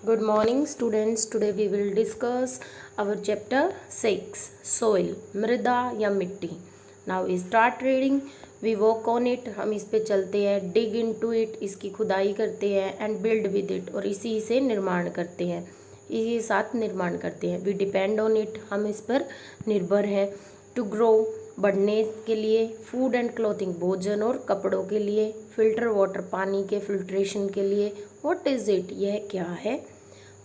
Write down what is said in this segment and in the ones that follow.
Good morning, students. Today we will discuss our chapter 6 soil, मृदा या मिट्टी. Now we start reading. We work on it. हम इस पे चलते हैं. Dig into it. इसकी खुदाई करते हैं. And build with it. और इसी से निर्माण करते हैं. इसी साथ निर्माण करते हैं. We depend on it. हम इस पर निर्भर हैं. To grow, बढ़ने के लिए. फूड एंड क्लोथिंग, भोजन और कपड़ों के लिए. फिल्टर वाटर, पानी के फिल्ट्रेशन के लिए. व्हाट इज़ इट, यह क्या है.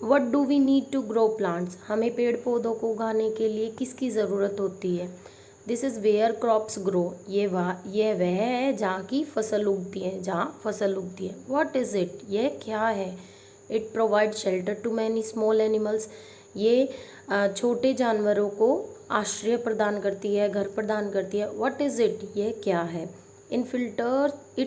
What do we need to grow plants, हमें पेड़ पौधों को उगाने के लिए किसकी ज़रूरत होती है. This is where crops grow, यह वह है जहाँ की फसल उगती है, जहाँ फसल उगती है. व्हाट इज़ इट, यह क्या है. It provide shelter to many small animals, ये छोटे जानवरों को आश्रय प्रदान करती है, घर प्रदान करती है. व्हाट इज़ इट, यह क्या है. It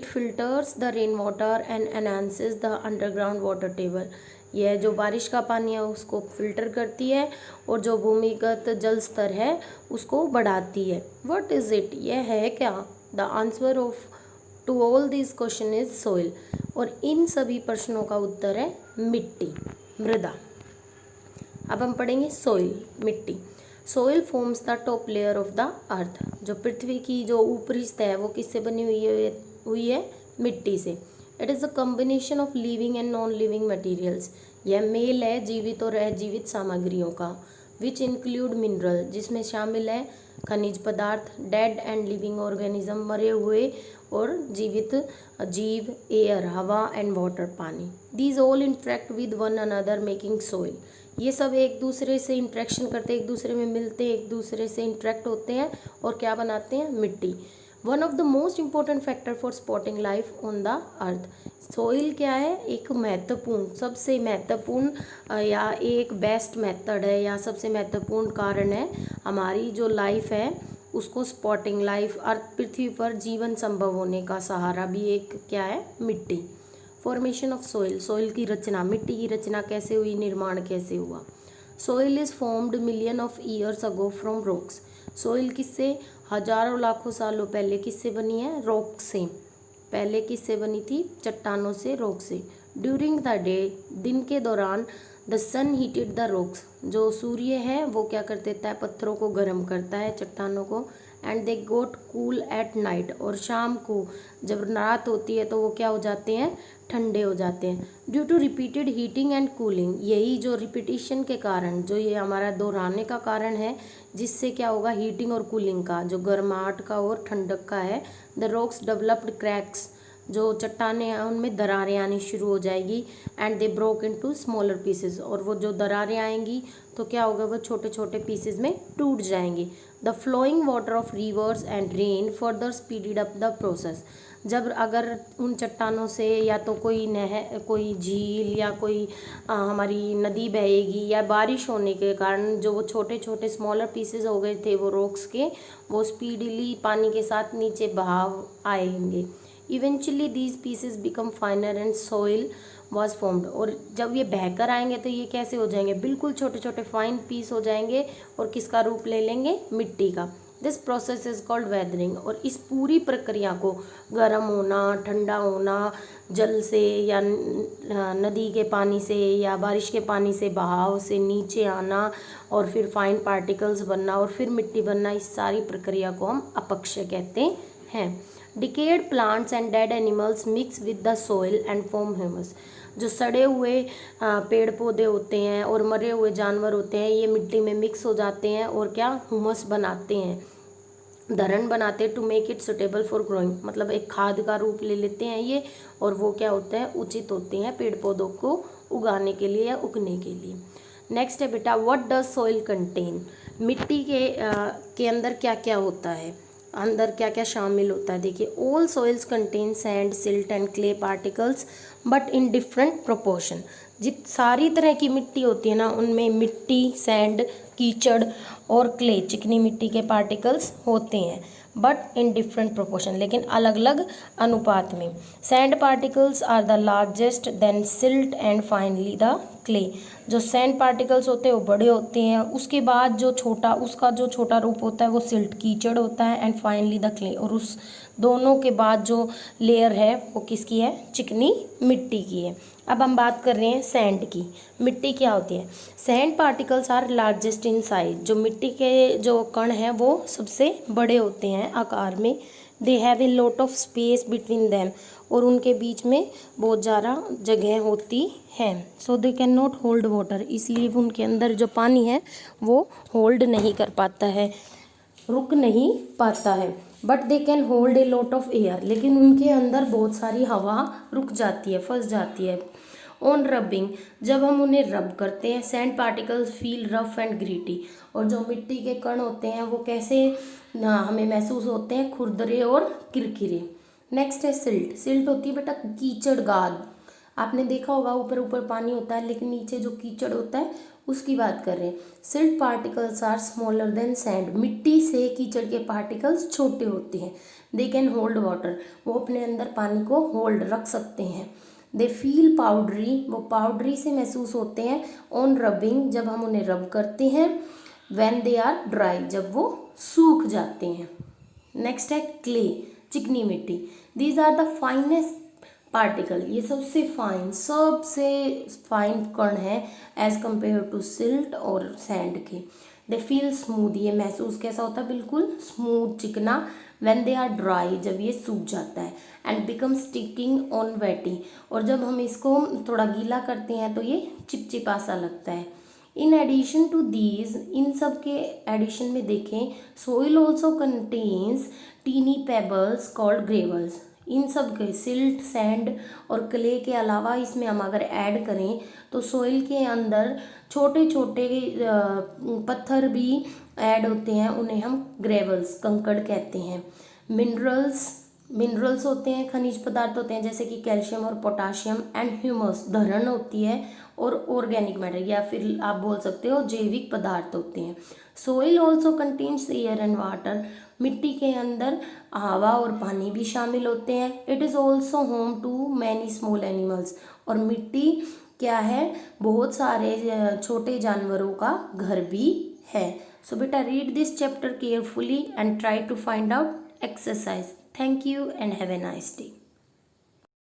filters the rain water and enhances the underground water table, यह जो बारिश का पानी है उसको फिल्टर करती है और जो भूमिगत जल स्तर है उसको बढ़ाती है. व्हाट इज़ इट, यह है क्या. The answer of to all this question is soil, और इन सभी प्रश्नों का उत्तर है मिट्टी, मृदा. अब हम पढ़ेंगे सोइल, मिट्टी. Soil forms the top layer of the earth, जो पृथ्वी की जो ऊपरी सतह है वो किससे बनी हुई है मिट्टी से. It is a combination of living and non living materials, यह मेल है जीवित और अजीवित सामग्रियों का. विच इंक्लूड मिनरल, जिसमें शामिल है खनिज पदार्थ. डेड एंड लिविंग ऑर्गेनिज्म, मरे हुए और जीवित जीव. एयर, हवा एंड वाटर, पानी. These all interact with one another making soil, ये सब एक दूसरे से इंट्रैक्शन करते हैं, एक दूसरे में मिलते हैं, एक दूसरे से इंट्रैक्ट होते हैं और क्या बनाते हैं, मिट्टी. One of the most important factor for supporting life on the earth. Soil क्या है, एक महत्वपूर्ण, सबसे महत्वपूर्ण या एक बेस्ट मेथड है या सबसे महत्वपूर्ण कारण है हमारी जो लाइफ है उसको सपोर्टिंग लाइफ, अर्थ पृथ्वी पर जीवन संभव होने का सहारा भी एक क्या है, मिट्टी. फॉर्मेशन ऑफ सोइल, सोइल की रचना, मिट्टी की रचना कैसे हुई, निर्माण कैसे हुआ. Soil is formed million of years ago from rocks, soil किससे, हजारों लाखों सालों पहले किससे बनी है, रॉक से. पहले किससे बनी थी, चट्टानों से, रॉक से. ड्यूरिंग द डे, दिन के दौरान, the sun heated the rocks, जो सूर्य है वो क्या कर देता है, पत्थरों को गर्म करता है, चट्टानों को. And they got cool at night, और शाम को जब रात होती है तो वो क्या हो जाते हैं, ठंडे हो जाते हैं. Due to repeated heating and cooling, यही जो रिपीटिशन के कारण, जो ये हमारा दोहराने का कारण है, जिससे क्या होगा, हीटिंग और कूलिंग का, जो गर्माहट का और ठंडक का है. द रॉक्स डेवलप्ड क्रैक्स, जो चट्टानें हैं उनमें दरारें आनी शुरू हो जाएगी. And they broke into smaller pieces, और वो जो दरारें आएंगी तो क्या होगा, वो छोटे छोटे पीसेस में टूट जाएंगी. The flowing water of reverse and rain further speeded up the process, जब अगर उन चट्टानों से या तो कोई नहर, कोई झील या कोई हमारी नदी बहेगी, या बारिश होने के कारण जो वो छोटे छोटे स्मॉलर पीसेस हो गए थे वो रॉक्स के, वो स्पीडली पानी के साथ नीचे बहाव आएंगे. Eventually these pieces become फाइनर and soil was formed, और जब ये बहकर आएंगे तो ये कैसे हो जाएंगे, बिल्कुल छोटे छोटे फाइन पीस हो जाएंगे और किसका रूप ले लेंगे, मिट्टी का. This process is called weathering, और इस पूरी प्रक्रिया को, गर्म होना, ठंडा होना, जल से या नदी के पानी से या बारिश के पानी से बहाव से नीचे आना और फिर फाइन पार्टिकल्स बनना और फिर मिट्टी बनना, इस सारी प्रक्रिया को हम अपक्षय कहते हैं. Decade plants and dead animals mix with the soil and form humus, जो सड़े हुए पेड़ पौधे होते हैं और मरे हुए जानवर होते हैं, ये मिट्टी में मिक्स हो जाते हैं और क्या, ह्यूमस बनाते हैं, धरण बनाते हैं. To make it suitable for growing, मतलब एक खाद का रूप ले लेते हैं ये, और वो क्या होते हैं, उचित होते हैं पेड़ पौधों को उगाने के लिए या उगने के लिए. नेक्स्ट है बेटा, व्हाट डज सोइल कंटेन, मिट्टी के अंदर क्या क्या होता है, अंदर क्या क्या शामिल होता है. देखिए, all soils contain sand, silt and clay particles but in different proportion, जित सारी तरह की मिट्टी होती है ना, उनमें मिट्टी, सैंड, कीचड़ और क्ले, चिकनी मिट्टी के पार्टिकल्स होते हैं, बट इन डिफरेंट प्रोपोर्शन, लेकिन अलग अलग अनुपात में. Sand particles are the largest, then silt and finally the clay, जो सैंड पार्टिकल्स होते हैं वो बड़े होते हैं, उसके बाद जो छोटा, उसका जो छोटा रूप होता है वो सिल्ट, कीचड़ होता है, एंड फाइनली द क्ले, और उस दोनों के बाद जो लेयर है वो किसकी है, चिकनी मिट्टी की है. अब हम बात कर रहे हैं सैंड की। मिट्टी क्या होती है? Sand particles are largest in size. जो मिट्टी के जो कण हैं वो सबसे बड़े होते हैं आकार में। They have a lot of space between them, और उनके बीच में बहुत ज़्यादा जगह होती है। So they can not hold water, इसलिए उनके अंदर जो पानी है वो होल्ड नहीं कर पाता है, रुक नहीं पाता है। But they can hold a lot of air, लेकिन उनके अंदर बहुत सारी हवा रुक जाती है, फंस जाती है। ऑन रबिंग, जब हम उन्हें रब करते हैं, sand particles feel rough and gritty, और जो मिट्टी के कण होते हैं वो कैसे हमें महसूस होते हैं? खुरदरे और किरकिरे। नेक्स्ट है सिल्ट। सिल्ट होती है बेटा कीचड़ गाद। आपने देखा होगा ऊपर ऊपर पानी होता है लेकिन नीचे जो कीचड़ होता है उसकी बात कर रहे हैं। Silt particles are smaller than sand. मिट्टी से कीचड़ के पार्टिकल्स छोटे होते हैं। दे कैन होल्ड वाटर, वो अपने अंदर पानी को होल्ड रख सकते हैं। दे फील पाउडरी, वो पाउडरी से महसूस होते हैं। ऑन रबिंग, जब हम उन्हें रब करते हैं। व्हेन दे आर ड्राई, जब वो सूख जाते हैं। नेक्स्ट है क्ले, चिकनी मिट्टी। These are the finest particle, ये सबसे फाइन कण है एज कम्पेयर टू सिल्ट और सैंड के। दे फील स्मूथ, ये महसूस कैसा होता है? बिल्कुल स्मूथ, चिकना। व्हेन दे आर ड्राई, जब ये सूख जाता है। एंड बिकम स्टिकिंग ऑन वेटी, और जब हम इसको थोड़ा गीला करते हैं तो ये चिपचिपा सा लगता है। इन एडिशन टू दीज, इन सब के एडिशन में देखें, soil also contains tiny pebbles called gravels. इन सब के सिल्ट, सैंड और क्ले के अलावा इसमें हम अगर ऐड करें तो सोइल के अंदर छोटे छोटे पत्थर भी ऐड होते हैं, उन्हें हम ग्रेवल्स, कंकड़ कहते हैं। मिनरल्स होते हैं, खनिज पदार्थ होते हैं जैसे कि कैल्शियम और पोटाशियम। एंड ह्यूमस, धरण होती है। और ऑर्गेनिक मैटर, या फिर आप बोल सकते हो जैविक पदार्थ होते हैं। Soil also contains air and water, मिट्टी के अंदर हवा और पानी भी शामिल होते हैं। It is also home to many small animals, और मिट्टी क्या है? बहुत सारे छोटे जानवरों का घर भी है। सो बेटा read this chapter carefully and try to find out exercise. Thank you and have a nice day.